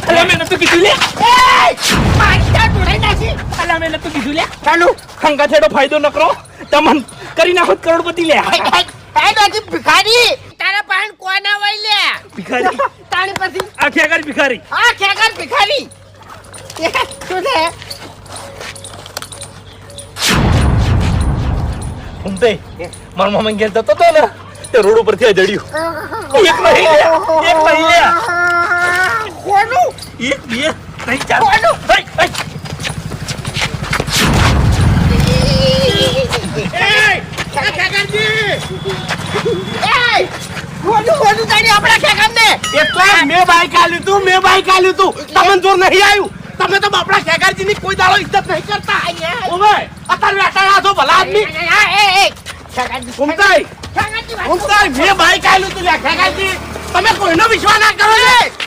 અલા મેં નતું કીધું લે મારી ઢોળાઈ નાખી. અલા મેં નતું કીધું લે ચાલુ ખંગા છેડો ફાયદો ન કરો તમન કરી નાખો તો કરોડપતિ લે નથી ભિખારી તારા પાન કોના વઈ લે ભિખારી તાણી પછી આ ખેગર ભિખારી હા ખેગર ભિખારી શું છે ઘૂમતે મારા મામા ઘેર જતો તો ને તે રોડ ઉપર થી જડ્યું એક નહીં લે કોનું એક બે ત્રણ ચાર કોનું? કોનું તારી આપણા ખેગરને એટલે મેં બાઈક આલ્યું તું તમને જોર નહીં આવ્યું તમે તો આપણા ખેગારજીની કોઈ દાડો ઇજ્જત નહીં કરતા ઓવે અત્યારે બેઠા છો ભલા આદમી ઘૂમતાઈ મેં બાઈક આલ્યું તું ખેગારજી તમે કોઈનો વિશ્વાસ ના કરો ને